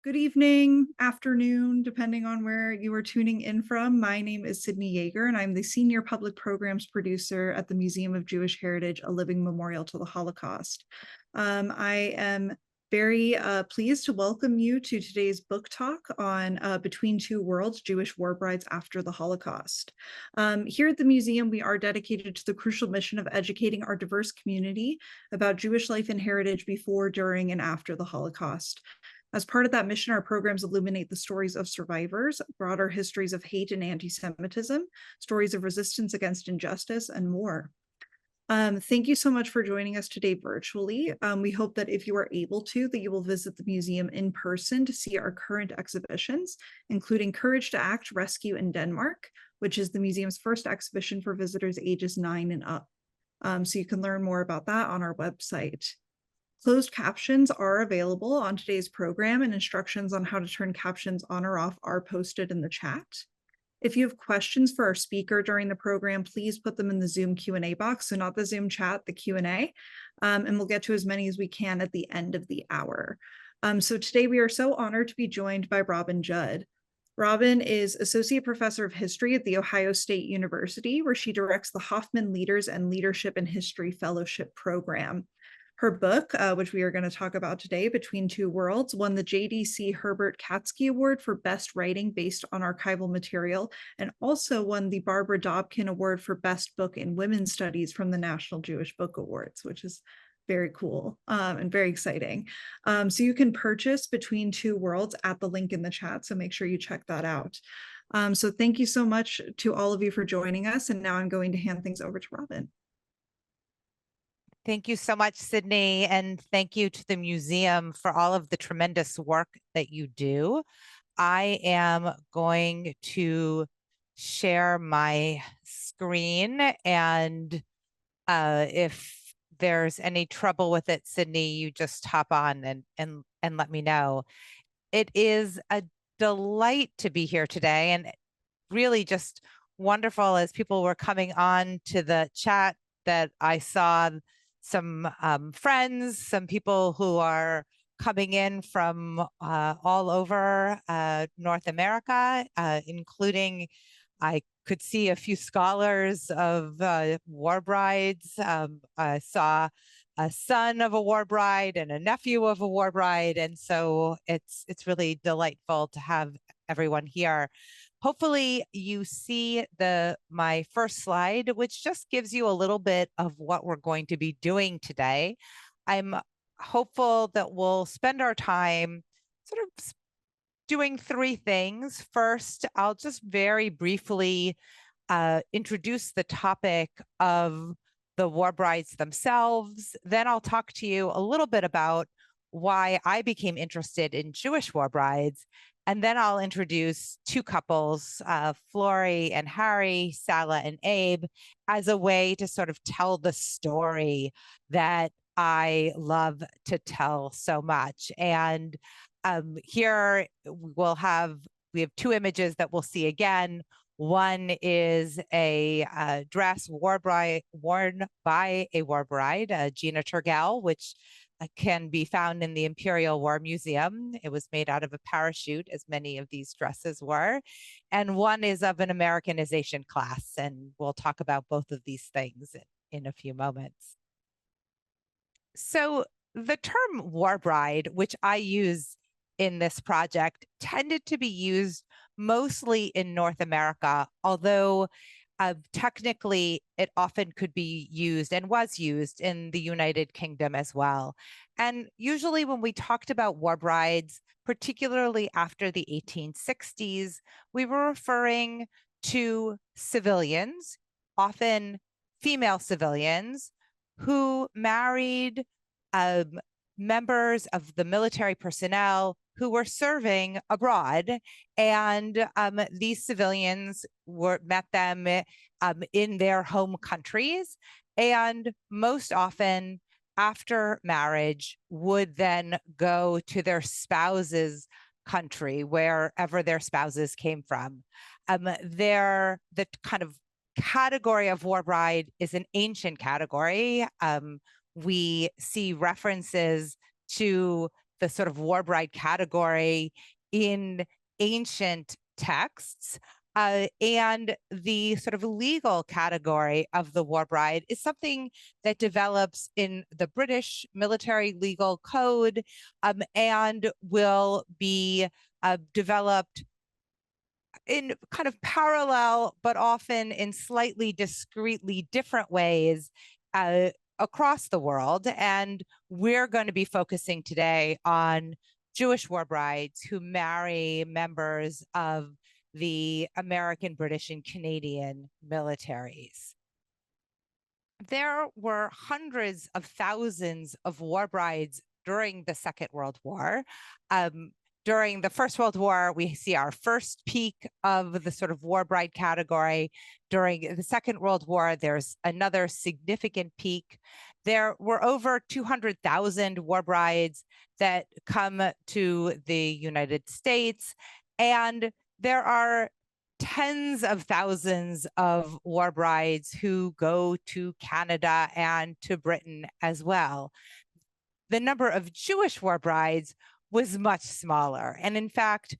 Good evening, afternoon, depending on where you are tuning in from. My name is Sydney Yeager, and I'm the Senior Public Programs Producer at the Museum of Jewish Heritage, a living memorial to the Holocaust. I am very pleased to welcome you to today's book talk on Between Two Worlds, Jewish War Brides After the Holocaust. Here at the museum, we are dedicated to the crucial mission of educating our diverse community about Jewish life and heritage before, during, and after the Holocaust. As part of that mission, our programs illuminate the stories of survivors, broader histories of hate and anti-Semitism, stories of resistance against injustice, and more. Thank you so much for joining us today virtually. We hope that if you are able to, that you will visit the museum in person to see our current exhibitions, including Courage to Act, Rescue in Denmark, which is the museum's first exhibition for visitors ages 9 and up. So you can learn more about that on our website. Closed captions are available on today's program, and instructions on how to turn captions on or off are posted in the chat. If you have questions for our speaker during the program, please put them in the Zoom Q&A box, so not the Zoom chat, the Q&A, and we'll get to as many as we can at the end of the hour. So today we are so honored to be joined by Robin Judd. Robin is Associate Professor of History at The Ohio State University, where she directs the Hoffman Leaders and Leadership in History Fellowship Program. Her book, which we are going to talk about today, Between Two Worlds, won the J.D.C. Herbert Katsky Award for Best Writing based on archival material, and also won the Barbara Dobkin Award for Best Book in Women's Studies from the National Jewish Book Awards, which is very cool and very exciting. So you can purchase Between Two Worlds at the link in the chat, so make sure you check that out. So thank you so much to all of you for joining us, and now I'm going to hand things over to Robin. Thank you so much, Sydney, and thank you to the museum for all of the tremendous work that you do. I am going to share my screen, and if there's any trouble with it, Sydney, you just hop on and let me know. It is a delight to be here today, and really just wonderful as people were coming on to the chat that I saw some friends, some people who are coming in from all over North America, including I could see a few scholars of war brides. I saw a son of a war bride and a nephew of a war bride, and so it's really delightful to have everyone here. Hopefully you see my first slide, which just gives you a little bit of what we're going to be doing today. I'm hopeful that we'll spend our time sort of doing three things. First, I'll just very briefly introduce the topic of the war brides themselves. Then I'll talk to you a little bit about why I became interested in Jewish war brides. And then I'll introduce two couples, Flory and Harry, Sala and Abe, as a way to sort of tell the story that I love to tell so much. And here we have two images that we'll see again. One is a dress worn by a war bride, Gina Turgel, which can be found in the Imperial War Museum. It was made out of a parachute, as many of these dresses were. And one is of an Americanization class, and we'll talk about both of these things in a few moments. So the term war bride, which I use in this project, tended to be used mostly in North America, although technically it often could be used and was used in the United Kingdom as well. And usually when we talked about war brides, particularly after the 1860s, we were referring to civilians, often female civilians, who married members of the military personnel who were serving abroad, and these civilians met them in their home countries, and most often after marriage would then go to their spouse's country, wherever their spouses came from. The kind of category of war bride is an ancient category. We see references to the sort of war bride category in ancient texts. And the sort of legal category of the war bride is something that develops in the British military legal code, and will be developed in kind of parallel, but often in slightly discreetly different ways across the world. And we're going to be focusing today on Jewish war brides who marry members of the American, British, and Canadian militaries. There were hundreds of thousands of war brides during the Second World War. During the First World War, we see our first peak of the sort of war bride category. During the Second World War, there's another significant peak. There were over 200,000 war brides that come to the United States, and there are tens of thousands of war brides who go to Canada and to Britain as well. The number of Jewish war brides was much smaller. And in fact,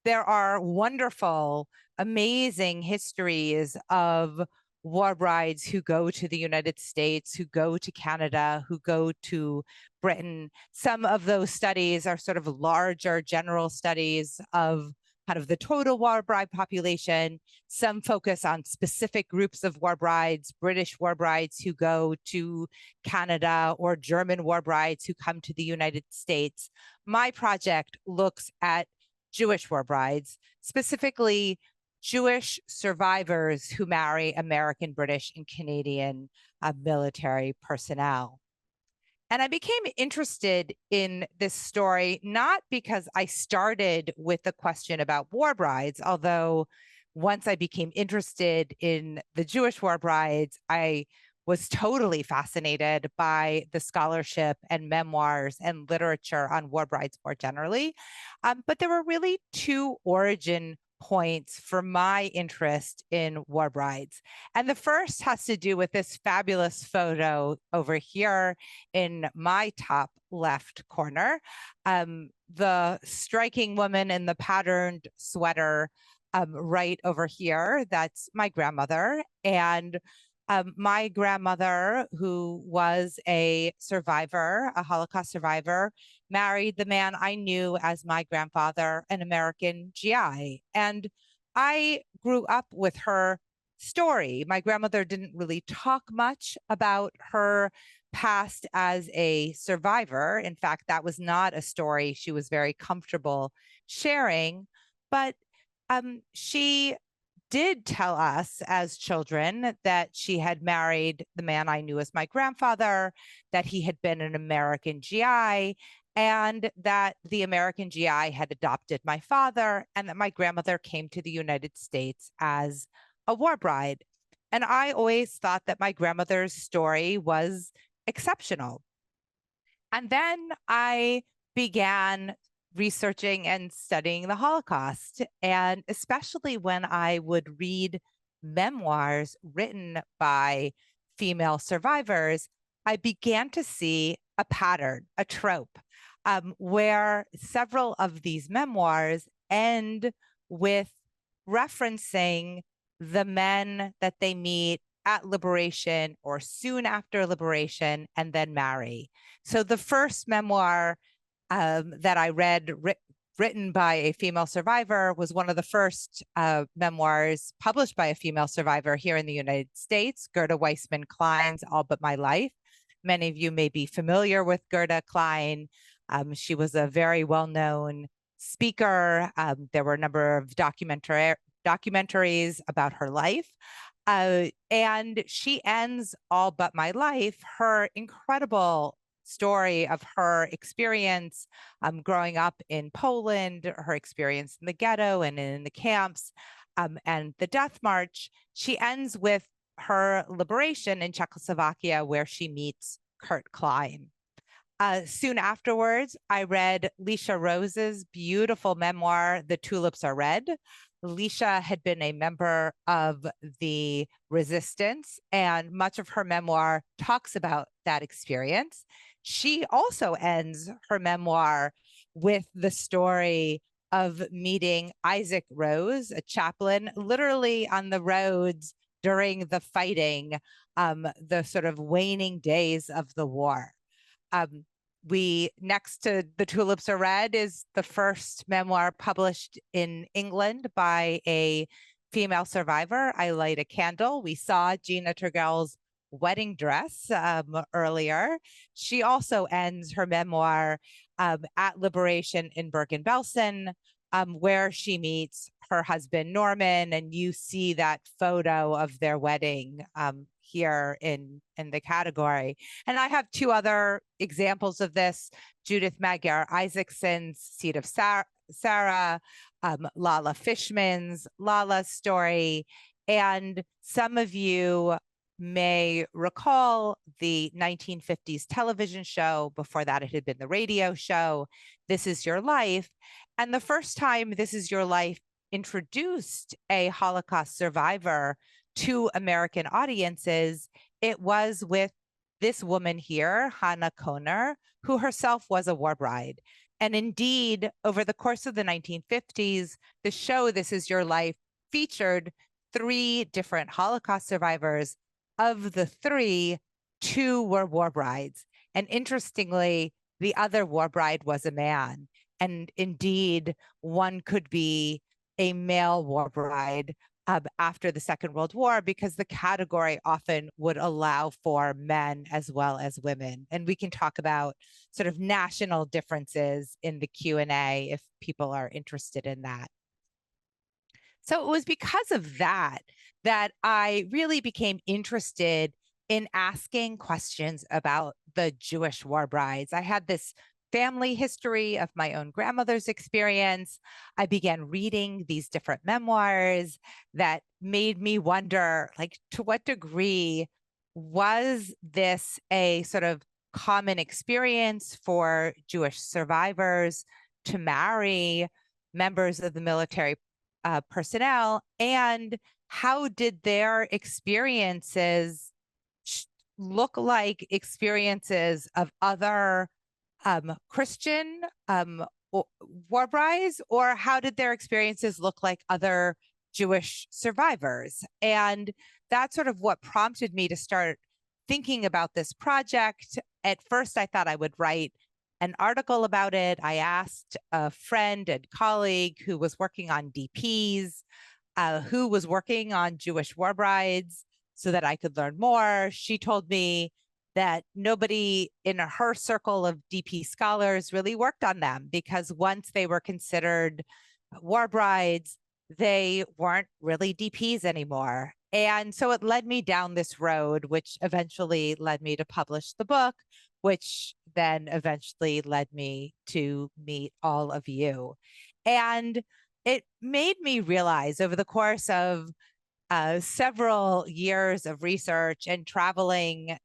there are wonderful, amazing histories of war brides who go to the United States, who go to Canada, who go to Britain. Some of those studies are sort of larger general studies of kind of the total war bride population. Some focus on specific groups of war brides, British war brides who go to Canada, or German war brides who come to the United States. My project looks at Jewish war brides, specifically Jewish survivors who marry American, British, and Canadian military personnel. And I became interested in this story, not because I started with the question about war brides, although once I became interested in the Jewish war brides, I was totally fascinated by the scholarship and memoirs and literature on war brides more generally. But there were really two origin points for my interest in war brides. And the first has to do with this fabulous photo over here in my top left corner. The striking woman in the patterned sweater right over here, that's my grandmother. And my grandmother, who was a survivor, a Holocaust survivor, married the man I knew as my grandfather, an American GI. And I grew up with her story. My grandmother didn't really talk much about her past as a survivor. In fact, that was not a story she was very comfortable sharing. But she did tell us as children that she had married the man I knew as my grandfather, that he had been an American GI, and that the American GI had adopted my father, and that my grandmother came to the United States as a war bride. And I always thought that my grandmother's story was exceptional. And then I began researching and studying the Holocaust. And especially when I would read memoirs written by female survivors, I began to see a pattern, a trope, where several of these memoirs end with referencing the men that they meet at liberation or soon after liberation and then marry. So the first memoir that I read, written by a female survivor, was one of the first memoirs published by a female survivor here in the United States, Gerda Weissman Klein's All But My Life. Many of you may be familiar with Gerda Klein. She was a very well-known speaker. There were a number of documentaries about her life. And she ends All But My Life, her incredible story of her experience growing up in Poland, her experience in the ghetto and in the camps, and the death march. She ends with her liberation in Czechoslovakia, where she meets Kurt Klein. Soon afterwards, I read Leisha Rose's beautiful memoir, The Tulips Are Red. Leisha had been a member of the resistance, and much of her memoir talks about that experience. she also ends her memoir with the story of meeting Isaac Rose, a chaplain, literally on the roads during the fighting, the sort of waning days of the war. We, next to The Tulips Are Red, is the first memoir published in England by a female survivor. I Light a Candle. We saw Gina Turgel's wedding dress earlier. She also ends her memoir at Liberation in Bergen-Belsen, where she meets her husband, Norman, and you see that photo of their wedding here in the category. And I have two other examples of this: Judith Magyar Isaacson's Seed of Sarah, Lala Fishman's Lala's story. And some of you may recall the 1950s television show. Before that, it had been the radio show, This Is Your Life. And the first time This Is Your Life introduced a Holocaust survivor to American audiences, it was with this woman here, Hannah Kohner, who herself was a war bride. And indeed, over the course of the 1950s, the show This Is Your Life featured 3 different Holocaust survivors. Of the 3, 2 were war brides. And interestingly, the other war bride was a man. And indeed, one could be a male war bride after the Second World War, because the category often would allow for men as well as women. And we can talk about sort of national differences in the Q&A if people are interested in that. So it was because of that that I really became interested in asking questions about the Jewish war brides. I had this family history of my own grandmother's experience. I began reading these different memoirs that made me wonder, like, to what degree was this a sort of common experience for Jewish survivors to marry members of the military personnel, and how did their experiences look like experiences of other Christian war brides, or how did their experiences look like other Jewish survivors? And that's sort of what prompted me to start thinking about this project. At first, I thought I would write an article about it. I asked a friend and colleague who was working on DPs, who was working on Jewish war brides, so that I could learn more. She told me that nobody in her circle of DP scholars really worked on them, because once they were considered war brides, they weren't really DPs anymore. And so it led me down this road, which eventually led me to publish the book, which then eventually led me to meet all of you. And it made me realize, over the course of several years of research and traveling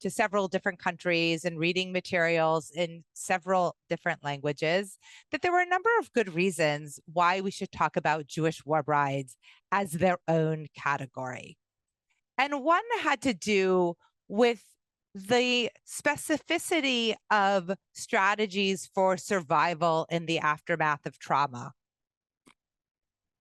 to several different countries and reading materials in several different languages, that there were a number of good reasons why we should talk about Jewish war brides as their own category. And one had to do with the specificity of strategies for survival in the aftermath of trauma.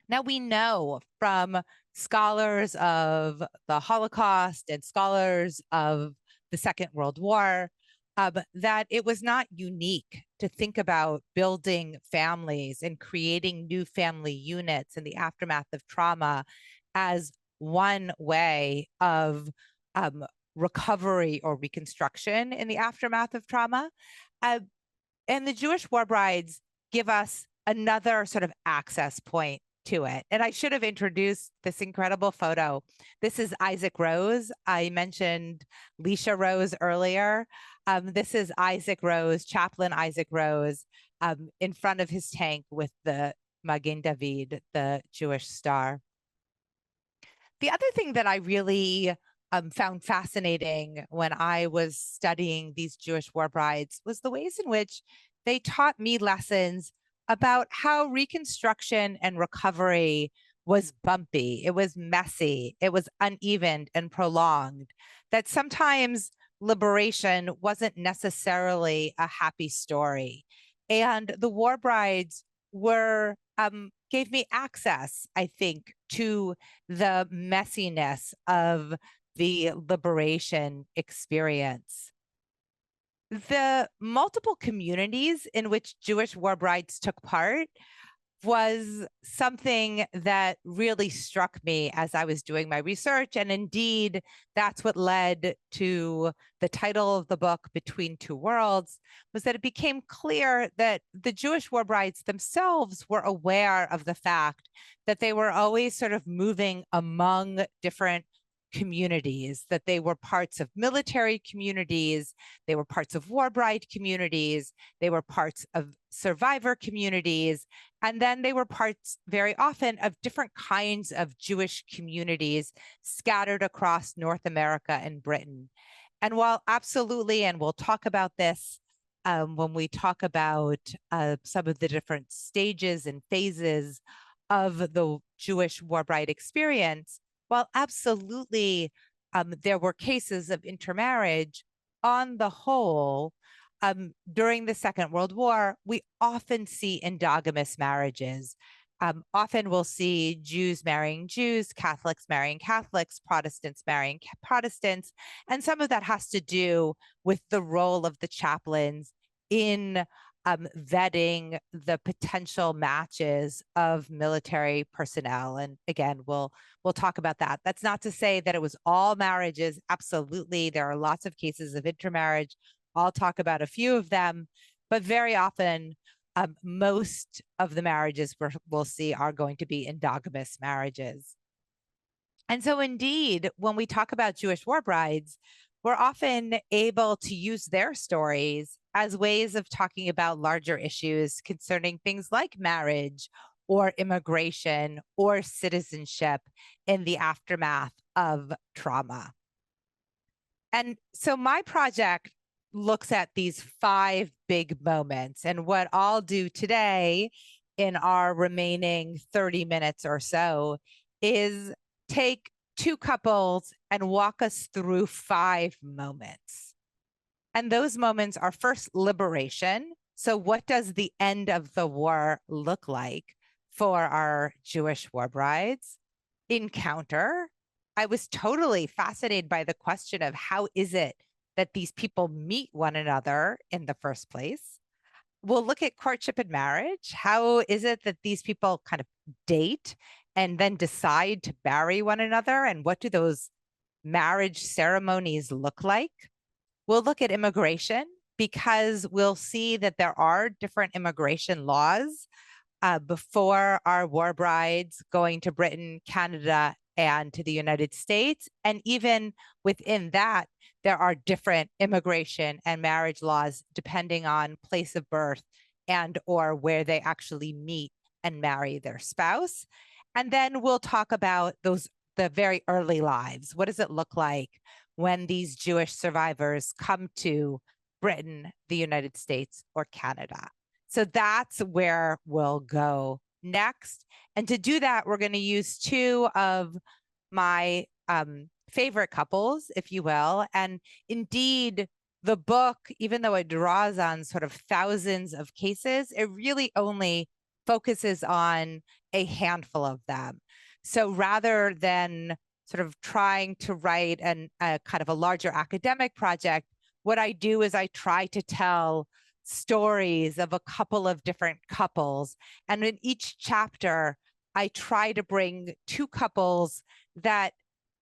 Now, we know from scholars of the Holocaust and scholars of the Second World War that it was not unique to think about building families and creating new family units in the aftermath of trauma as one way of recovery or reconstruction in the aftermath of trauma. And the Jewish war brides give us another sort of access point to it. And I should have introduced this incredible photo. This is Isaac Rose. I mentioned Leisha Rose earlier. This is Isaac Rose, Chaplain Isaac Rose, in front of his tank with the Magen David, the Jewish star. The other thing that I really found fascinating when I was studying these Jewish war brides was the ways in which they taught me lessons about how reconstruction and recovery was bumpy, it was messy, it was uneven and prolonged, that sometimes liberation wasn't necessarily a happy story. And the war brides were gave me access, I think, to the messiness of the liberation experience. The multiple communities in which Jewish war brides took part was something that really struck me as I was doing my research. And indeed, that's what led to the title of the book, Between Two Worlds, was that it became clear that the Jewish war brides themselves were aware of the fact that they were always sort of moving among different communities, that they were parts of military communities, they were parts of war bride communities, they were parts of survivor communities, and then they were parts very often of different kinds of Jewish communities scattered across North America and Britain. And while absolutely, and we'll talk about this when we talk about some of the different stages and phases of the Jewish war bride experience, while absolutely there were cases of intermarriage, on the whole, during the Second World War, we often see endogamous marriages. Often we'll see Jews marrying Jews, Catholics marrying Catholics, Protestants marrying Protestants. And some of that has to do with the role of the chaplains in vetting the potential matches of military personnel. And again, we'll talk about that. That's not to say that it was all marriages. Absolutely, there are lots of cases of intermarriage. I'll talk about a few of them, but very often, most of the marriages we'll see are going to be endogamous marriages. And so indeed, when we talk about Jewish war brides, we're often able to use their stories as ways of talking about larger issues concerning things like marriage or immigration or citizenship in the aftermath of trauma. And so my project looks at these 5 big moments. And what I'll do today in our remaining 30 minutes or so is take 2 couples and walk us through 5 moments. And those moments are first liberation. So what does the end of the war look like for our Jewish war brides? Encounter. I was totally fascinated by the question of how is it that these people meet one another in the first place? We'll look at courtship and marriage. How is it that these people kind of date and then decide to marry one another? And what do those marriage ceremonies look like? We'll look at immigration because we'll see that there are different immigration laws before our war brides going to Britain, Canada, and to the United States. And even within that, there are different immigration and marriage laws depending on place of birth and or where they actually meet and marry their spouse. And then we'll talk about the very early lives. What does it look like when these Jewish survivors come to Britain, the United States, or Canada? So that's where we'll go next. And to do that, we're going to use 2 of my favorite couples, if you will. And indeed, the book, even though it draws on sort of thousands of cases, it really only focuses on a handful of them. So rather than sort of trying to write a kind of a larger academic project, what I do is I try to tell stories of a couple of different couples. And in each chapter, I try to bring 2 couples that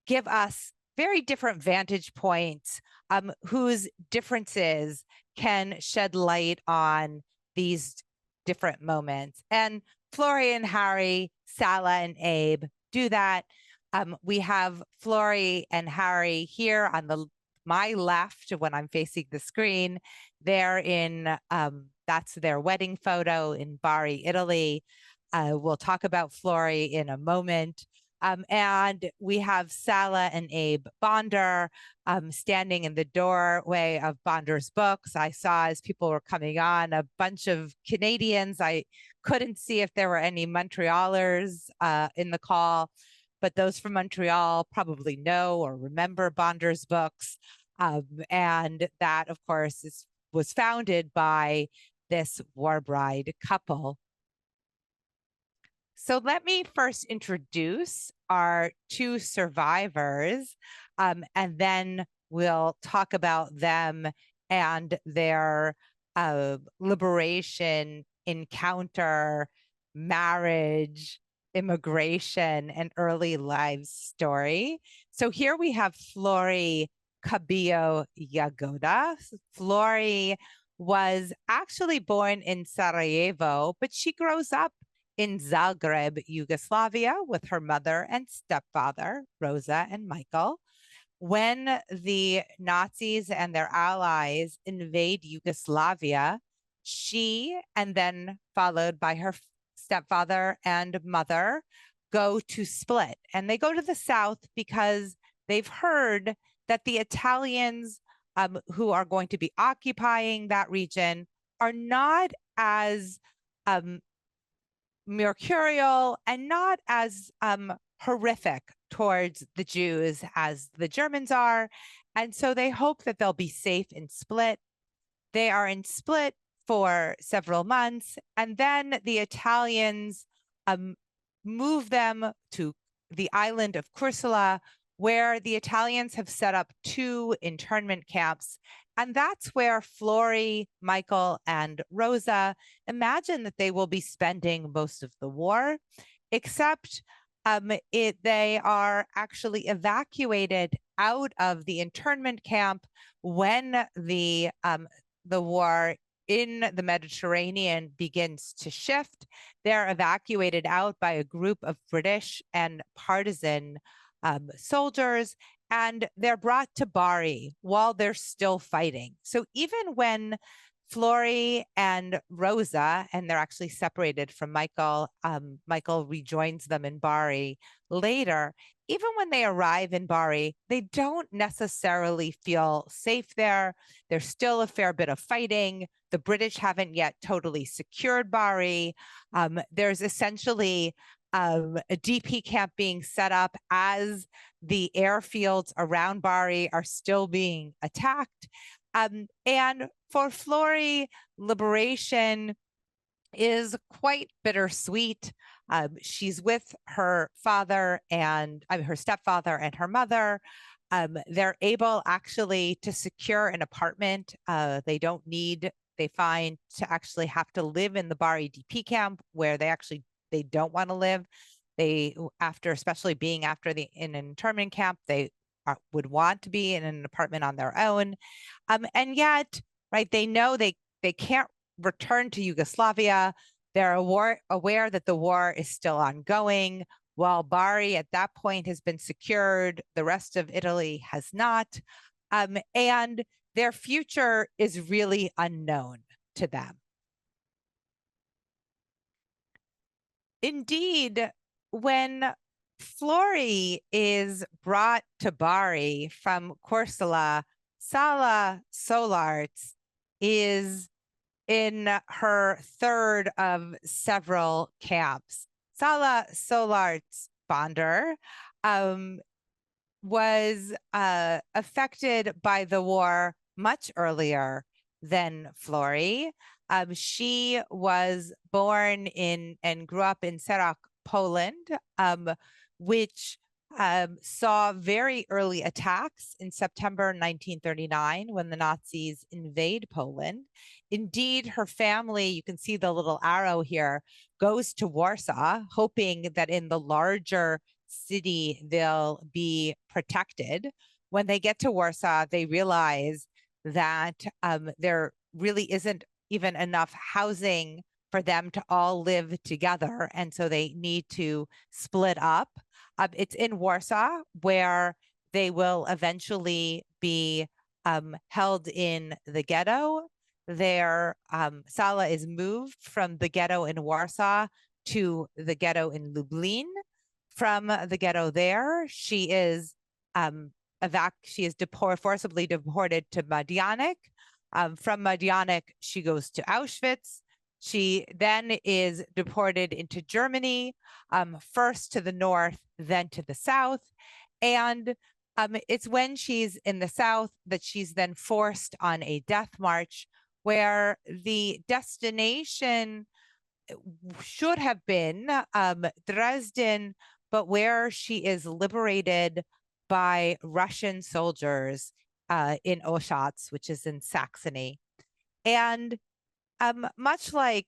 give us very different vantage points, whose differences can shed light on these different moments. And Flory and Harry, Sala and Abe do that. We have Flory and Harry here on my left when I'm facing the screen. They're in, that's their wedding photo in Bari, Italy. We'll talk about Flory in a moment. And we have Sala and Abe Bonder standing in the doorway of Bonder's books. I saw as people were coming on a bunch of Canadians. I couldn't see if there were any Montrealers in the call, but those from Montreal probably know or remember Bonder's books. And that, of course, was founded by this war bride couple. So let me first introduce our two survivors, and then we'll talk about them and their liberation, encounter, marriage, immigration, and early lives story. So here we have Flori Cabello Yagoda. Flori was actually born in Sarajevo, but she grows up in Zagreb, Yugoslavia, with her mother and stepfather, Rosa and Michael. When the Nazis and their allies invade Yugoslavia, she, and then followed by her stepfather and mother, go to Split. And they go to the south because they've heard that the Italians who are going to be occupying that region are not as mercurial and not as horrific towards the Jews as the Germans are. And so they hope that they'll be safe in Split. They are in Split for several months, and then the Italians move them to the island of Corsica, where the Italians have set up 2 internment camps. And that's where Flori, Michael, and Rosa imagine that they will be spending most of the war, except they are actually evacuated out of the internment camp when the war in the Mediterranean begins to shift. They're evacuated out by a group of British and partisan soldiers, and they're brought to Bari while they're still fighting. So even when Flori and Rosa, and they're actually separated from Michael, Michael rejoins them in Bari later, even when they arrive in Bari, they don't necessarily feel safe there. There's still a fair bit of fighting. The British haven't yet totally secured Bari. There's essentially a DP camp being set up as the airfields around Bari are still being attacked. And for Flori, liberation is quite bittersweet. She's with her father and her stepfather and her mother. They're able actually to secure an apartment. They find to actually have to live in the Bari DP camp where they don't want to live. Especially being in an internment camp, they would want to be in an apartment on their own. And yet, right, they know they can't return to Yugoslavia. They're aware that the war is still ongoing. While Bari at that point has been secured, the rest of Italy has not. And their future is really unknown to them. Indeed, when Flori is brought to Bari from Corsica, Sala Solarts is in her third of several camps. Sala Solarts Bonder was affected by the war much earlier than Flori. She was born in and grew up in Serak, Poland, which saw very early attacks in September 1939 when the Nazis invade Poland. Indeed, her family, you can see the little arrow here, goes to Warsaw, hoping that in the larger city they'll be protected. When they get to Warsaw, they realize that there really isn't even enough housing for them to all live together. And so they need to split up. It's in Warsaw where they will eventually be held in the ghetto. Sala is moved from the ghetto in Warsaw to the ghetto in Lublin. From the ghetto there, she is forcibly deported to Majdanek. From Majdanek, she goes to Auschwitz. She then is deported into Germany, first to the north, then to the south. And It's when she's in the South that she's then forced on a death march where the destination should have been Dresden, but where she is liberated by Russian soldiers in Oschatz, which is in Saxony. And much like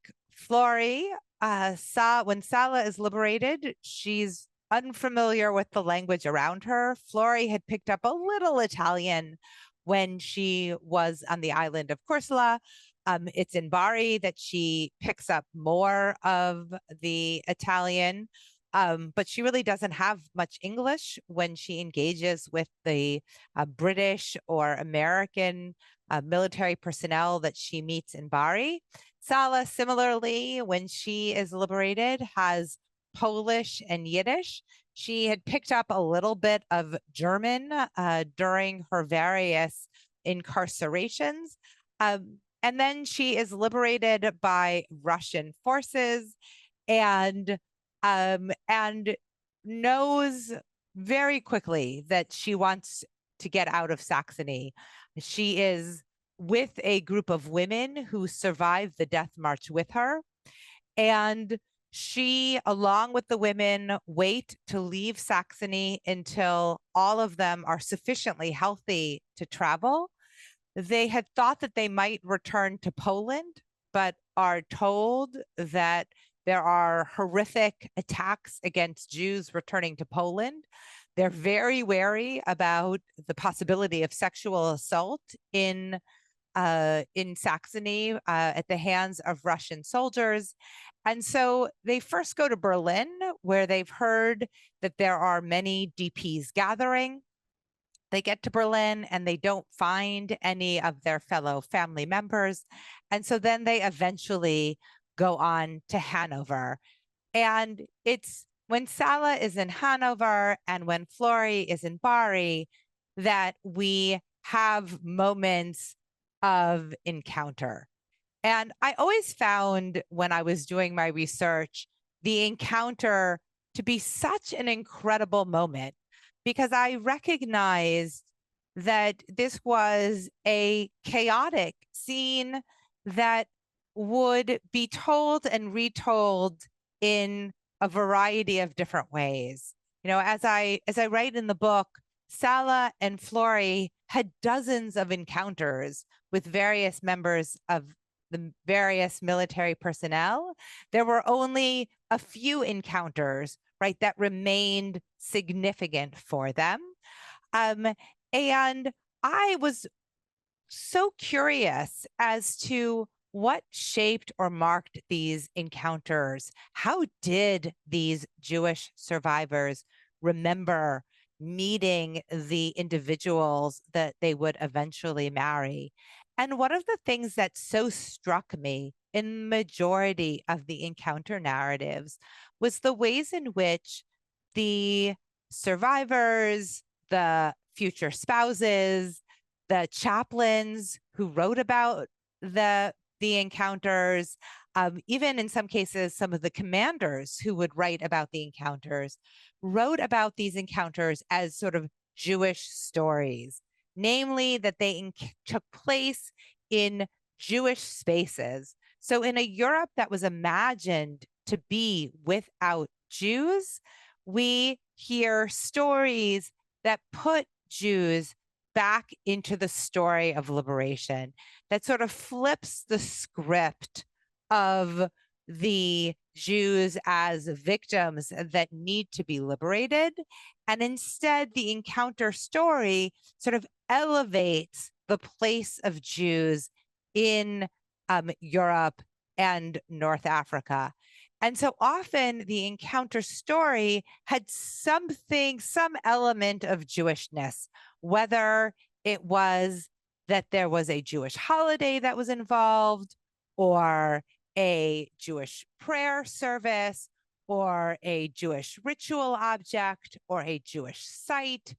Flori, when Sala is liberated, she's unfamiliar with the language around her. Flori had picked up a little Italian when she was on the island of Corsola. It's in Bari that she picks up more of the Italian, but she really doesn't have much English when she engages with the British or American military personnel that she meets in Bari. Sala, similarly, when she is liberated, has Polish and Yiddish. She had picked up a little bit of German during her various incarcerations. And then she is liberated by Russian forces and knows very quickly that she wants to get out of Saxony. She is with a group of women who survived the death march with her. And she, along with the women, wait to leave Saxony until all of them are sufficiently healthy to travel. They had thought that they might return to Poland, but are told that there are horrific attacks against Jews returning to Poland. They're very wary about the possibility of sexual assault in Saxony at the hands of Russian soldiers. And so they first go to Berlin, where they've heard that there are many DPs gathering. They get to Berlin and they don't find any of their fellow family members. And so then they eventually go on to Hanover. And it's when Sala is in Hanover and when Flori is in Bari that we have moments of encounter. And I always found when I was doing my research, the encounter to be such an incredible moment because I recognized that this was a chaotic scene that would be told and retold in a variety of different ways. You know, as I write in the book, Sala and Flori had dozens of encounters with various members of the various military personnel. There were only a few encounters, right, that remained significant for them. And I was so curious as to what shaped or marked these encounters. How did these Jewish survivors remember meeting the individuals that they would eventually marry? And one of the things that so struck me in majority of the encounter narratives was the ways in which the survivors, the future spouses, the chaplains who wrote about the encounters, even in some cases, some of the commanders who would write about the encounters, wrote about these encounters as sort of Jewish stories, namely that they took place in Jewish spaces. So in a Europe that was imagined to be without Jews, we hear stories that put Jews back into the story of liberation, that sort of flips the script of the Jews as victims that need to be liberated. And instead, the encounter story sort of elevates the place of Jews in Europe and North Africa. And so often the encounter story had something, some element of Jewishness, whether it was that there was a Jewish holiday that was involved, or a Jewish prayer service, or a Jewish ritual object, or a Jewish site.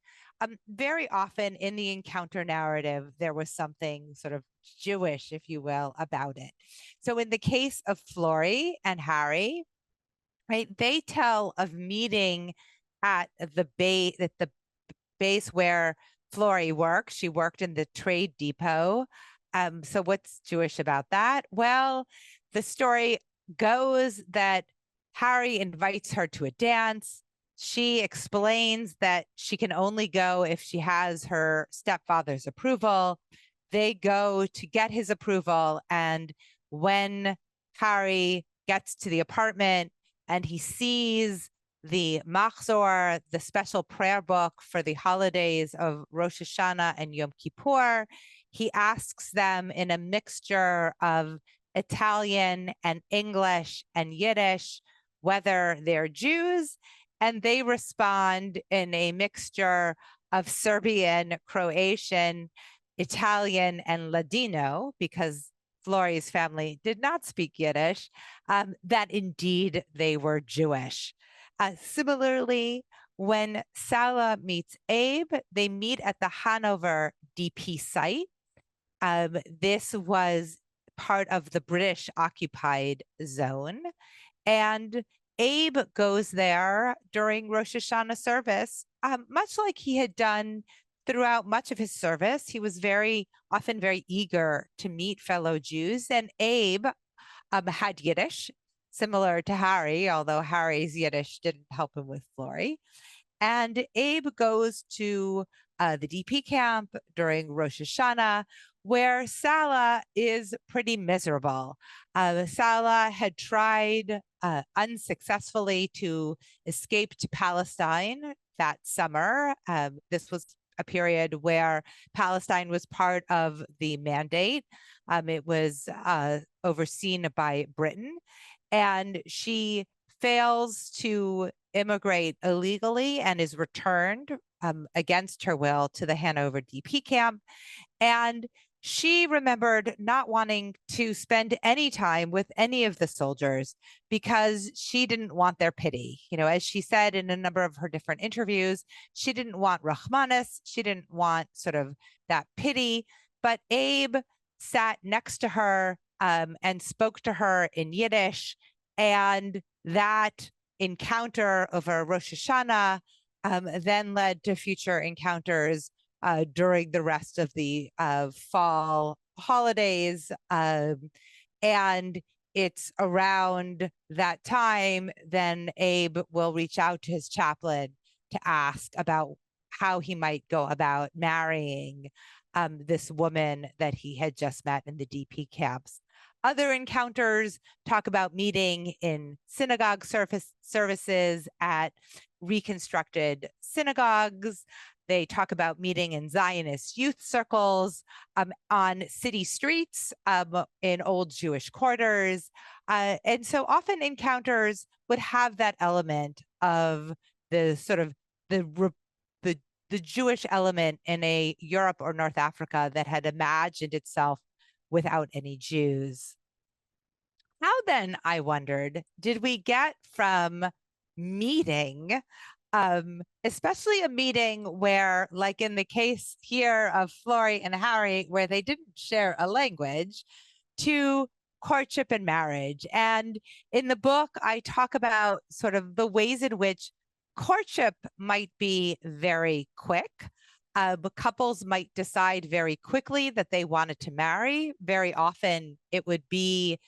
Very often in the encounter narrative, there was something sort of Jewish, if you will, about it. So in the case of Flori and Harry, right, they tell of meeting at the base where Florrie worked. She worked in the trade depot. So what's Jewish about that? Well, the story goes that Harry invites her to a dance. She explains that she can only go if she has her stepfather's approval. They go to get his approval. And when Harry gets to the apartment and he sees the Machzor, the special prayer book for the holidays of Rosh Hashanah and Yom Kippur, he asks them in a mixture of Italian and English and Yiddish whether they're Jews, and they respond in a mixture of Serbian, Croatian, Italian, and Ladino, because Florrie's family did not speak Yiddish, that indeed they were Jewish. Similarly, when Sala meets Abe, they meet at the Hanover DP site. This was part of the British occupied zone. And Abe goes there during Rosh Hashanah service, much like he had done throughout much of his service. He was often very eager to meet fellow Jews. And Abe had Yiddish, similar to Harry, although Harry's Yiddish didn't help him with Florrie. And Abe goes to the DP camp during Rosh Hashanah, where Sala is pretty miserable. Sala had tried unsuccessfully to escape to Palestine that summer. This was a period where Palestine was part of the mandate. It was overseen by Britain, and she fails to immigrate illegally and is returned against her will to the Hanover DP camp. And she remembered not wanting to spend any time with any of the soldiers because she didn't want their pity. You know, as she said in a number of her different interviews, she didn't want Rahmanis. She didn't want sort of that pity. But Abe sat next to her and spoke to her in Yiddish. And that encounter over Rosh Hashanah then led to future encounters during the rest of the fall holidays. And it's around that time then Abe will reach out to his chaplain to ask about how he might go about marrying this woman that he had just met in the DP camps. Other encounters talk about meeting in synagogue services at reconstructed synagogues. They talk about meeting in Zionist youth circles, on city streets, in old Jewish quarters. And so often encounters would have that element of the sort of the Jewish element in a Europe or North Africa that had imagined itself without any Jews. How then, I wondered, did we get from meeting, especially a meeting where, like in the case here of Florrie and Harry, where they didn't share a language, to courtship and marriage? And in the book, I talk about sort of the ways in which courtship might be very quick. But couples might decide very quickly that they wanted to marry. Very often it would be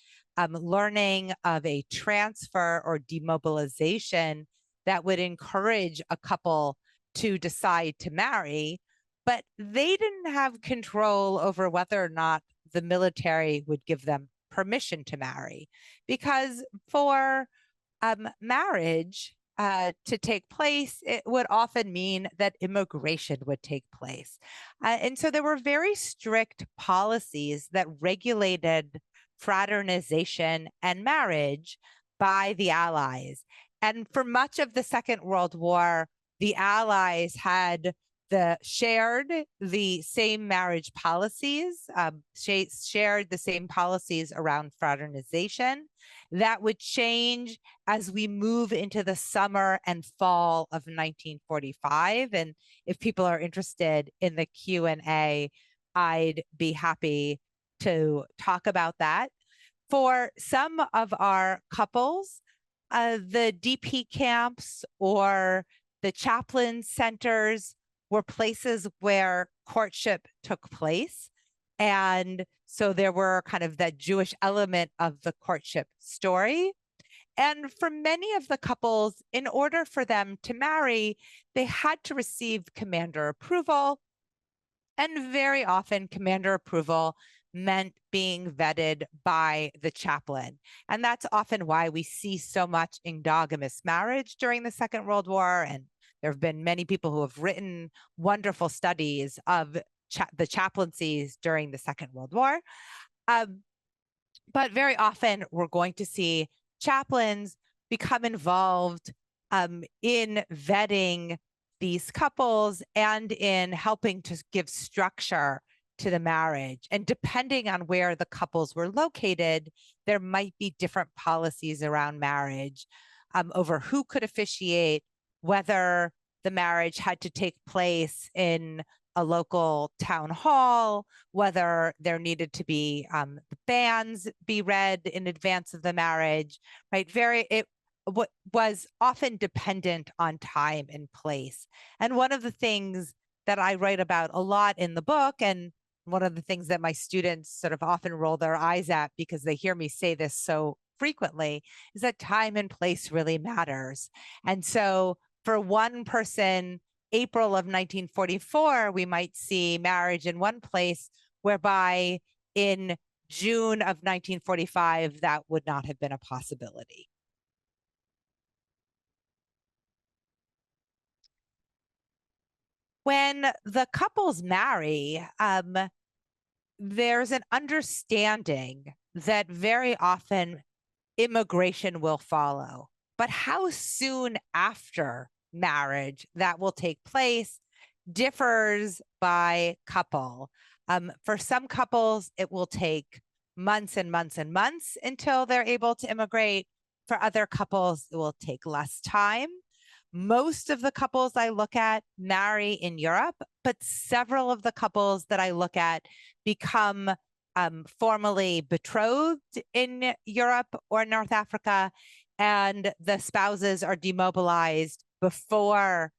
learning of a transfer or demobilization that would encourage a couple to decide to marry, but they didn't have control over whether or not the military would give them permission to marry. Because for marriage to take place, it would often mean that immigration would take place. And so there were very strict policies that regulated fraternization and marriage by the Allies. And for much of the Second World War, the Allies had shared the same marriage policies, shared the same policies around fraternization. That would change as we move into the summer and fall of 1945. And if people are interested in the Q&A, I'd be happy to talk about that. For some of our couples, the DP camps or the chaplain centers were places where courtship took place. And so there were kind of that Jewish element of the courtship story. And for many of the couples, in order for them to marry, they had to receive commander approval. And very often, commander approval meant being vetted by the chaplain. And that's often why we see so much endogamous marriage during the Second World War. And there have been many people who have written wonderful studies of the chaplaincies during the Second World War. But very often, we're going to see chaplains become involved in vetting these couples and in helping to give structure to the marriage. And depending on where the couples were located, there might be different policies around marriage over who could officiate, whether the marriage had to take place in a local town hall, whether there needed to be banns be read in advance of the marriage, right? It was often dependent on time and place. And one of the things that I write about a lot in the book, and one of the things that my students sort of often roll their eyes at because they hear me say this so frequently, is that time and place really matters. And so for one person, April of 1944, we might see marriage in one place, whereby in June of 1945, that would not have been a possibility. When the couples marry, there's an understanding that very often immigration will follow. But how soon after marriage that will take place differs by couple. For some couples, it will take months and months and months until they're able to immigrate. For other couples, it will take less time. Most of the couples I look at marry in Europe, but several of the couples that I look at become formally betrothed in Europe or North Africa, and the spouses are demobilized before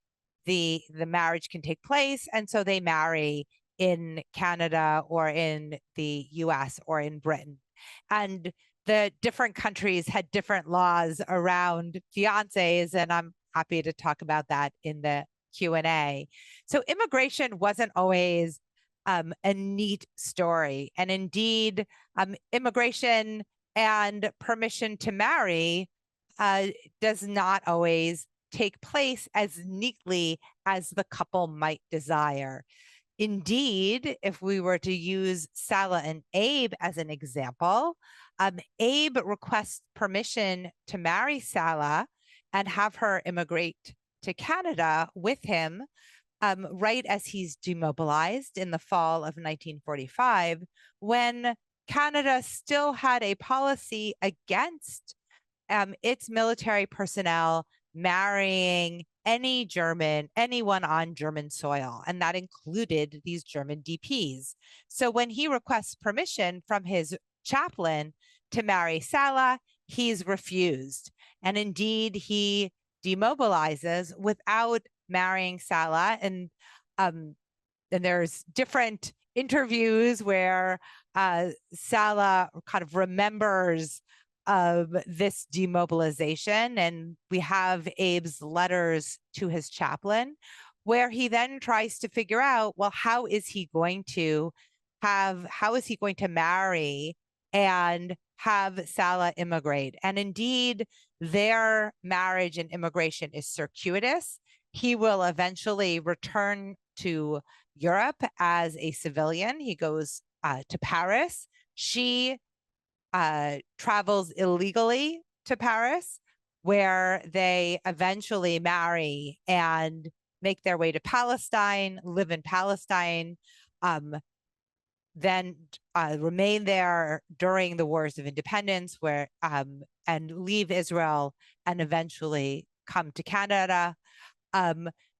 the marriage can take place. And so they marry in Canada or in the US or in Britain. And the different countries had different laws around fiancés, and I'm happy to talk about that in the Q&A. So immigration wasn't always a neat story. And indeed, immigration and permission to marry does not always take place as neatly as the couple might desire. Indeed, if we were to use Salah and Abe as an example, Abe requests permission to marry Salah and have her immigrate to Canada with him right as he's demobilized in the fall of 1945, when Canada still had a policy against its military personnel marrying anyone on German soil, and that included these German DPs. So when he requests permission from his chaplain to marry Salah, he's refused. And indeed, he demobilizes without marrying Salah. And there's different interviews where Salah kind of remembers this demobilization. And we have Abe's letters to his chaplain, where he then tries to figure out, well, how is he going to marry and have Salah immigrate? And indeed, their marriage and immigration is circuitous. He will eventually return to Europe as a civilian. He goes to Paris. She travels illegally to Paris, where they eventually marry and make their way to Palestine, live in Palestine, then remain there during the Wars of Independence, where and leave Israel and eventually come to Canada.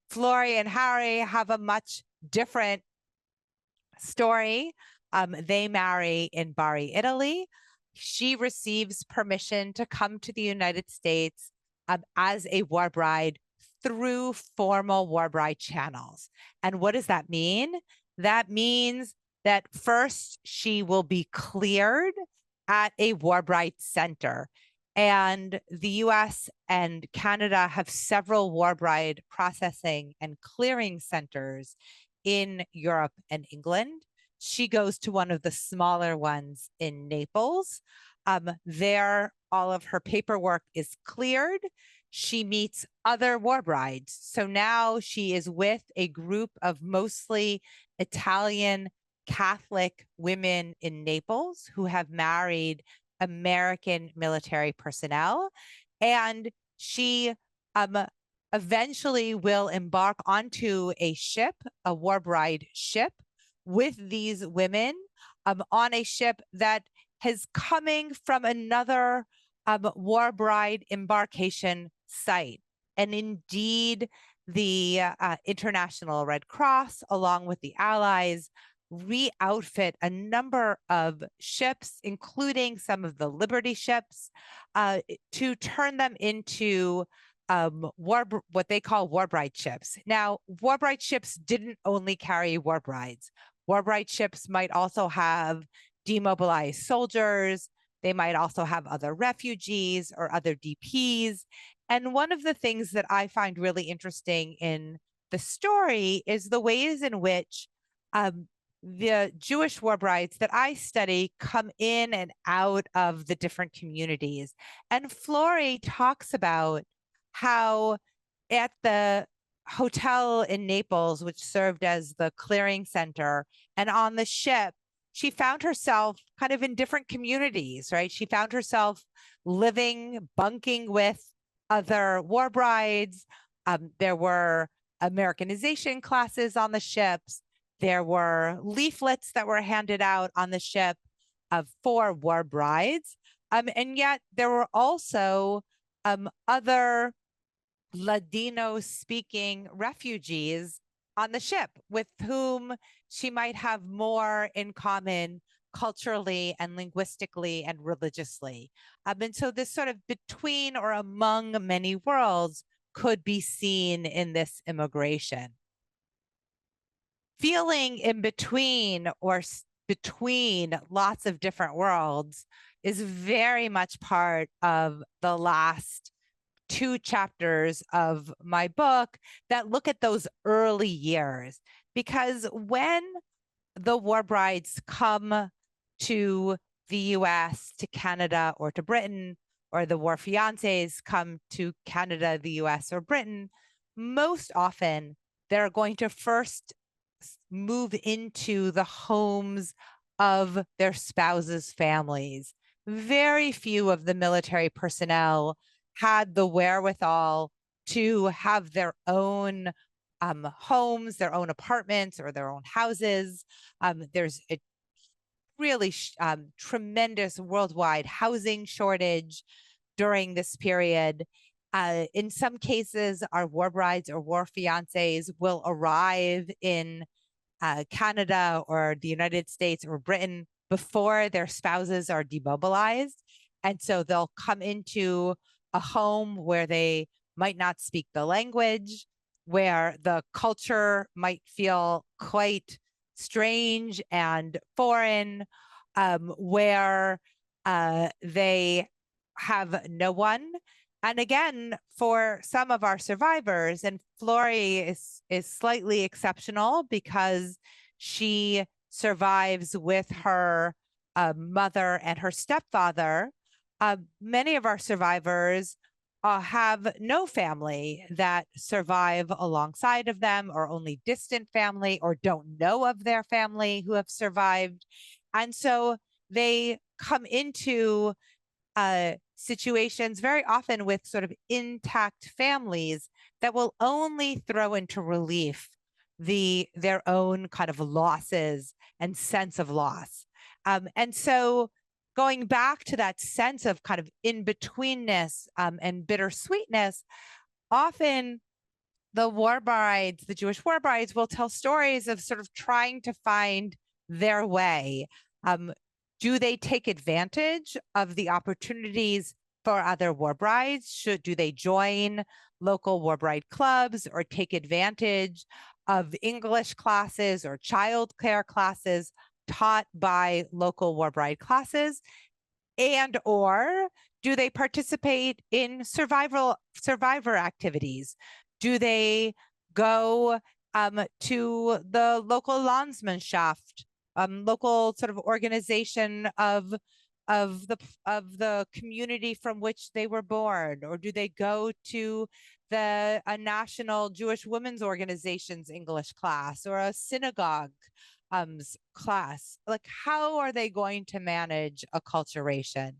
Florrie and Harry have a much different story. They marry in Bari, Italy. She receives permission to come to the United States as a war bride through formal war bride channels. And what does that mean? That means that first she will be cleared at a war bride center. And the US and Canada have several war bride processing and clearing centers in Europe and England. She goes to one of the smaller ones in Naples. There, all of her paperwork is cleared. She meets other war brides. So now she is with a group of mostly Italian Catholic women in Naples who have married American military personnel. And she eventually will embark onto a ship, a war bride ship, with these women on a ship that is coming from another war bride embarkation site. And indeed, the International Red Cross, along with the Allies, re-outfit a number of ships, including some of the Liberty ships, to turn them into what they call war bride ships. Now, war bride ships didn't only carry war brides. War bride ships might also have demobilized soldiers. They might also have other refugees or other DPs. And one of the things that I find really interesting in the story is the ways in which the Jewish war brides that I study come in and out of the different communities. And Flori talks about how at the hotel in Naples, which served as the clearing center, and on the ship, she found herself kind of in different communities, right? She found herself living, bunking with other war brides. There were Americanization classes on the ships. There were leaflets that were handed out on the ship for war brides. And yet there were also other Ladino-speaking refugees on the ship with whom she might have more in common culturally and linguistically and religiously. And so this sort of between or among many worlds could be seen in this immigration. Feeling in between or between lots of different worlds is very much part of the last two chapters of my book that look at those early years. Because when the war brides come to the US, to Canada, or to Britain, or the war fiancés come to Canada, the US, or Britain, most often they're going to first move into the homes of their spouses' families. Very few of the military personnel had the wherewithal to have their own homes, their own apartments, or their own houses. There's a really tremendous worldwide housing shortage during this period. In some cases, our war brides or war fiancés will arrive in Canada or the United States or Britain before their spouses are demobilized. And so they'll come into a home where they might not speak the language, where the culture might feel quite strange and foreign, where they have no one. And again, for some of our survivors, and Flori is slightly exceptional because she survives with her mother and her stepfather. Many of our survivors have no family that survive alongside of them, or only distant family, or don't know of their family who have survived. And so they come into situations very often with sort of intact families that will only throw into relief their own kind of losses and sense of loss. And so going back to that sense of kind of in-betweenness and bittersweetness, often the war brides, the Jewish war brides, will tell stories of sort of trying to find their way. Do they take advantage of the opportunities for other war brides? Do they join local war bride clubs or take advantage of English classes or childcare classes taught by local war bride classes? And or do they participate in survivor activities? Do they go to the local Landsmannschaft, local sort of organization of the community from which they were born? Or do they go to the national Jewish women's organization's English class or a synagogue class? Like, how are they going to manage acculturation?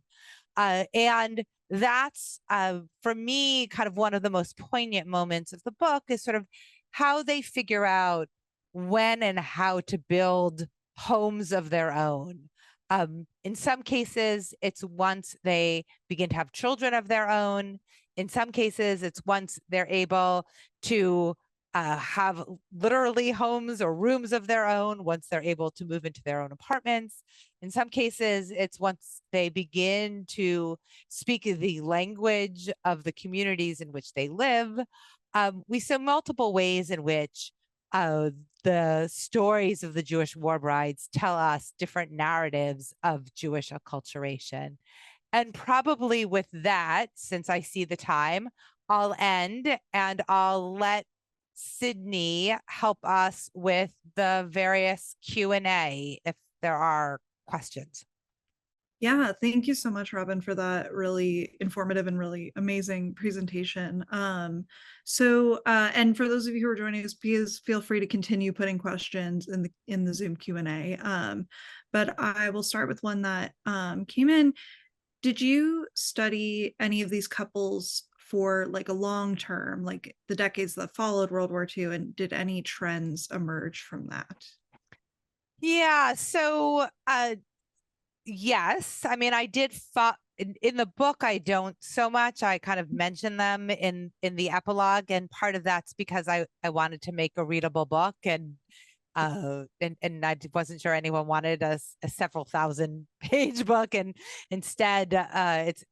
And that's, for me, kind of one of the most poignant moments of the book is sort of how they figure out when and how to build homes of their own. In some cases, it's once they begin to have children of their own. In some cases, it's once they're able to have literally homes or rooms of their own, once they're able to move into their own apartments. In some cases, it's once they begin to speak the language of the communities in which they live. We saw multiple ways in which the stories of the Jewish war brides tell us different narratives of Jewish acculturation. And probably with that, since I see the time, I'll end and I'll let Sydney help us with the various Q&A if there are questions. Yeah, thank you so much, Robin, for that really informative and really amazing presentation. And for those of you who are joining us, please feel free to continue putting questions in the Zoom Q&A. But I will start with one that came in. Did you study any of these couples for like a long term, like the decades that followed World War II, and did any trends emerge from that? Yeah, so yes, I mean, I did in the book. I don't so much. I kind of mention them in the epilogue, and part of that's because I wanted to make a readable book, and I wasn't sure anyone wanted a several thousand page book, and instead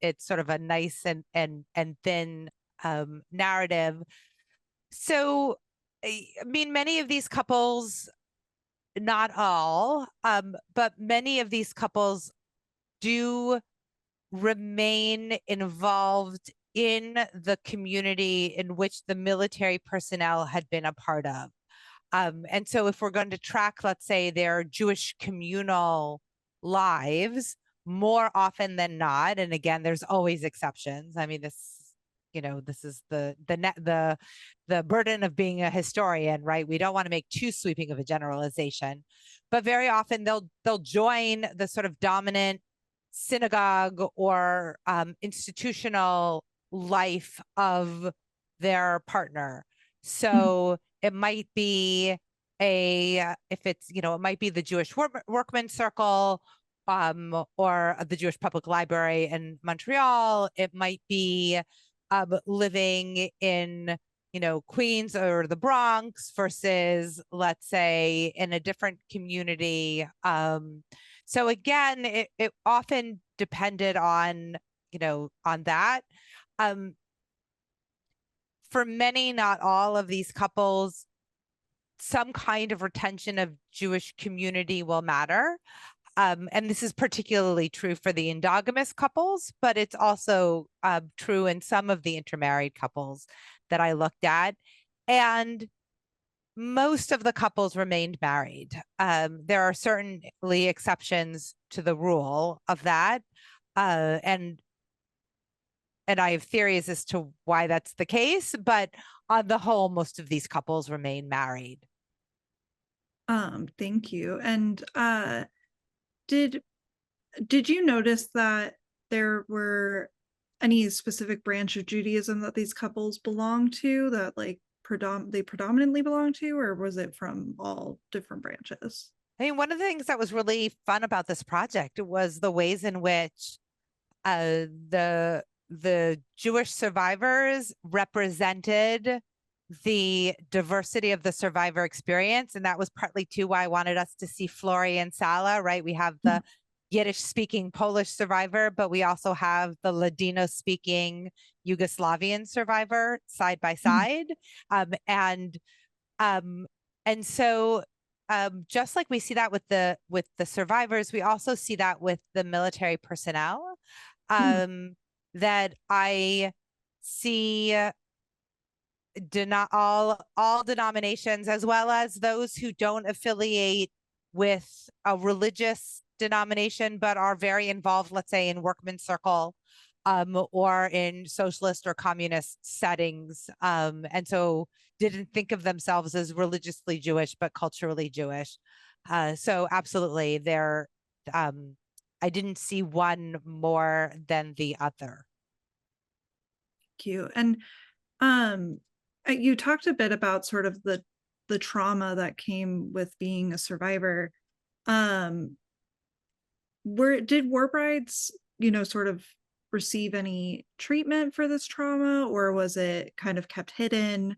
it's sort of a nice and thin narrative. So I mean, many of these couples, not all, but many of these couples do remain involved in the community in which the military personnel had been a part of. And so if we're going to track, let's say, their Jewish communal lives, more often than not, and again, there's always exceptions. I mean, this is the burden of being a historian, right? We don't want to make too sweeping of a generalization, but very often they'll join the sort of dominant synagogue or institutional life of their partner. So it might be it might be the Jewish workman circle, or the Jewish Public Library in Montreal. It might be living in Queens or the Bronx versus, let's say, in a different community. So again, it often depended on that. For many, not all of these couples, some kind of retention of Jewish community will matter. And this is particularly true for the endogamous couples, but it's also true in some of the intermarried couples that I looked at. And most of the couples remained married. There are certainly exceptions to the rule of that. And I have theories as to why that's the case, but on the whole, most of these couples remain married. Thank you. And did you notice that there were any specific branch of Judaism that these couples belong to, that like they predominantly belong to, or was it from all different branches? I mean, one of the things that was really fun about this project was the ways in which the Jewish survivors represented the diversity of the survivor experience. And that was partly too why I wanted us to see Flori and Sala, right? We have the Yiddish-speaking Polish survivor, but we also have the Ladino-speaking Yugoslavian survivor side by side. Um, and um, and so just like we see that with the survivors, we also see that with the military personnel. That I see all denominations, as well as those who don't affiliate with a religious denomination but are very involved, let's say in workman's circle, or in socialist or communist settings, and so didn't think of themselves as religiously Jewish but culturally Jewish. So absolutely, I didn't see one more than the other. Thank you. And you talked a bit about sort of the trauma that came with being a survivor. Did war brides, sort of receive any treatment for this trauma, or was it kind of kept hidden?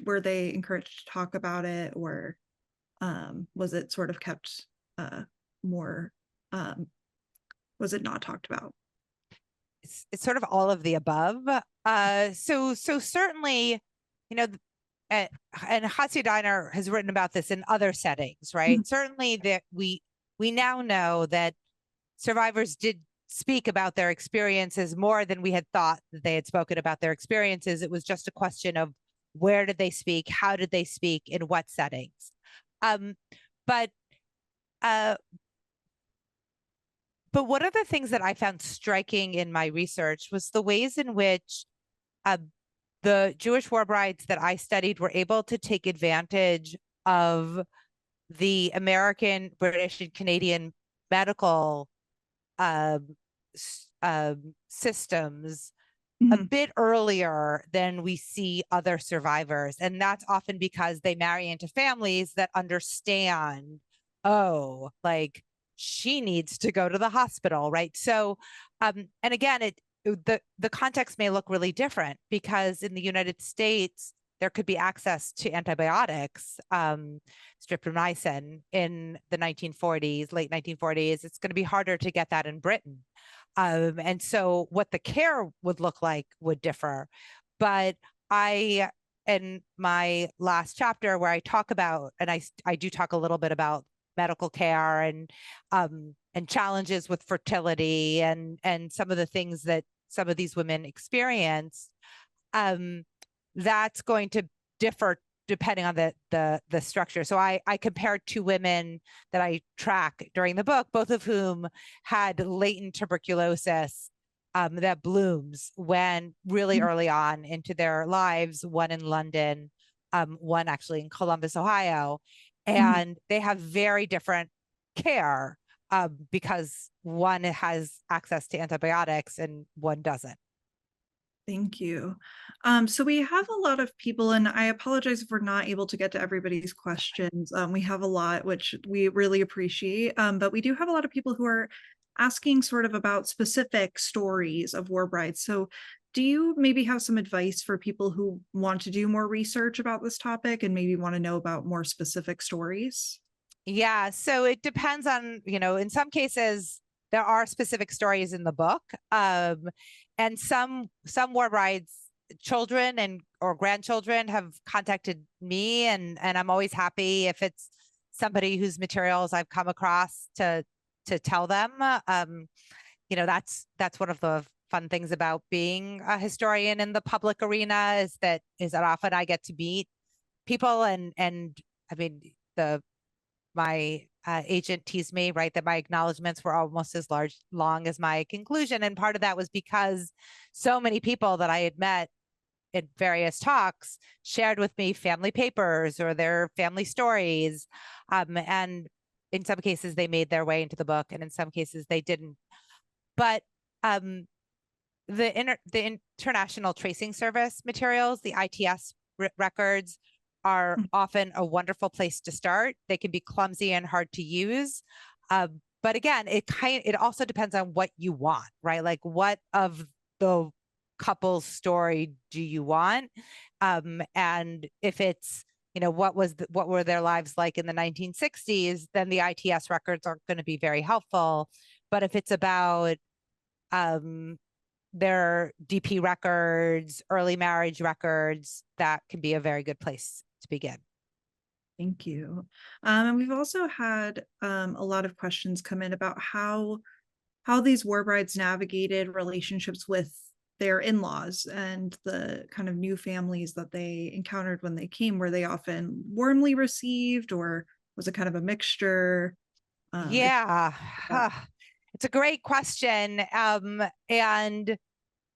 Were they encouraged to talk about it, or was it sort of kept more was it not talked about? It's sort of all of the above. So certainly, and Hatsi Diner has written about this in other settings, right? Certainly that we now know that survivors did speak about their experiences more than we had thought that they had spoken about their experiences. It was just a question of where did they speak, how did they speak, in what settings. But one of the things that I found striking in my research was the ways in which the Jewish war brides that I studied were able to take advantage of the American, British, and Canadian medical systems a bit earlier than we see other survivors. And that's often because they marry into families that understand, oh, like she needs to go to the hospital, right? So, and again, the context may look really different, because in the United States, there could be access to antibiotics, streptomycin, in the 1940s, late 1940s. It's going to be harder to get that in Britain. And so what the care would look like would differ. But in my last chapter where I talk about, and I do talk a little bit about medical care and challenges with fertility and some of the things that some of these women experience, that's going to differ depending on the structure. So I compared two women that I track during the book, both of whom had latent tuberculosis that blooms when really early on into their lives, one in London, one actually in Columbus, Ohio. And they have very different care because one has access to antibiotics and one doesn't. Thank you. So we have a lot of people, and I apologize if we're not able to get to everybody's questions. We have a lot, which we really appreciate, but we do have a lot of people who are asking sort of about specific stories of war brides. So do you maybe have some advice for people who want to do more research about this topic and maybe want to know about more specific stories? Yeah, so it depends on, in some cases, there are specific stories in the book. And some war brides, children and or grandchildren have contacted me, and I'm always happy if it's somebody whose materials I've come across to tell them. That's one of the fun things about being a historian in the public arena is that often I get to meet people, and I mean my agent teased me, right, that my acknowledgments were almost as long as my conclusion. And part of that was because so many people that I had met in various talks shared with me family papers or their family stories. And in some cases, they made their way into the book, and in some cases, they didn't. But the International Tracing Service materials, the ITS records, are often a wonderful place to start. They can be clumsy and hard to use. But again, it also depends on what you want, right? Like, what of the couple's story do you want? And if it's, what were their lives like in the 1960s, then the ITS records aren't going to be very helpful. But if it's about their DP records, early marriage records, that can be a very good place to begin. Thank you. And we've also had a lot of questions come in about how these war brides navigated relationships with their in-laws and the kind of new families that they encountered when they came. Were they often warmly received, or was it kind of a mixture? Yeah, it's a great question. And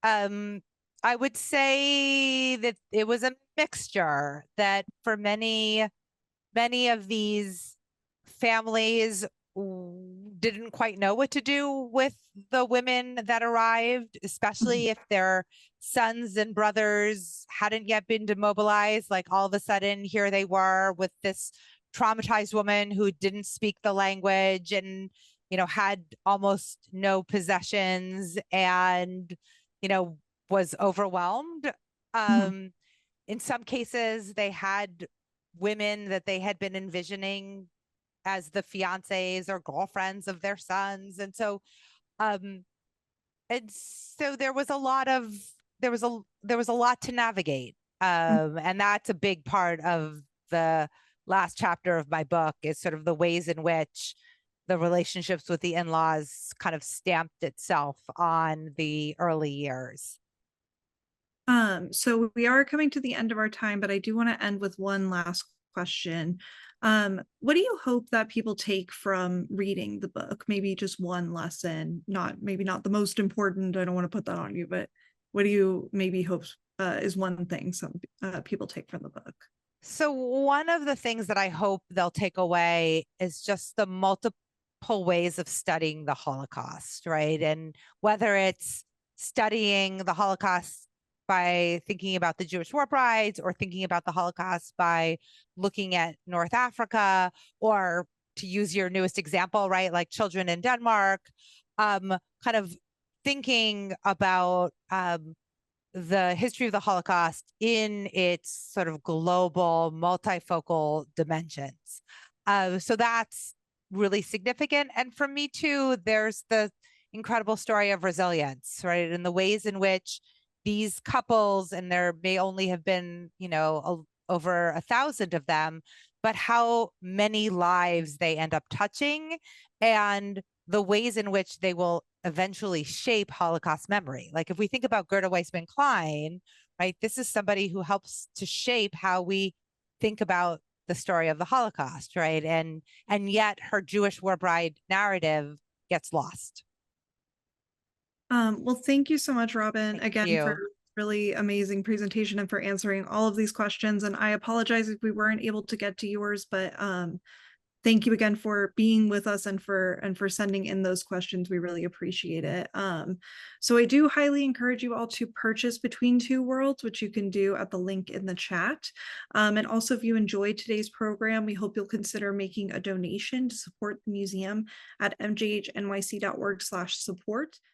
I would say that it was a mixture, that for many of these families didn't quite know what to do with the women that arrived, especially if their sons and brothers hadn't yet been demobilized. Like all of a sudden, here they were with this traumatized woman who didn't speak the language and, had almost no possessions and, was overwhelmed. In some cases, they had women that they had been envisioning as the fiancés or girlfriends of their sons. And so there was a lot to navigate. And that's a big part of the last chapter of my book, is sort of the ways in which the relationships with the in-laws kind of stamped itself on the early years. So we are coming to the end of our time, but I do want to end with one last question. What do you hope that people take from reading the book? Maybe just one lesson, maybe not the most important. I don't want to put that on you, but what do you maybe hope is one thing some people take from the book? So one of the things that I hope they'll take away is just the multiple ways of studying the Holocaust, right? And whether it's studying the Holocaust by thinking about the Jewish war brides, or thinking about the Holocaust by looking at North Africa, or to use your newest example, right, like children in Denmark, kind of thinking about the history of the Holocaust in its sort of global, multifocal dimensions. So that's really significant. And for me too, there's the incredible story of resilience, right? And the ways in which these couples, and there may only have been, over 1,000 of them, but how many lives they end up touching, and the ways in which they will eventually shape Holocaust memory. Like if we think about Gerda Weissman Klein, right, this is somebody who helps to shape how we think about the story of the Holocaust, right? And yet her Jewish war bride narrative gets lost. Well, thank you so much, Robin, Thank again, for you. really amazing presentation and for answering all of these questions. And I apologize if we weren't able to get to yours, but thank you again for being with us and for sending in those questions. We really appreciate it. So I do highly encourage you all to purchase Between Two Worlds, which you can do at the link in the chat. And also, if you enjoyed today's program, we hope you'll consider making a donation to support the museum at mjhnyc.org/support.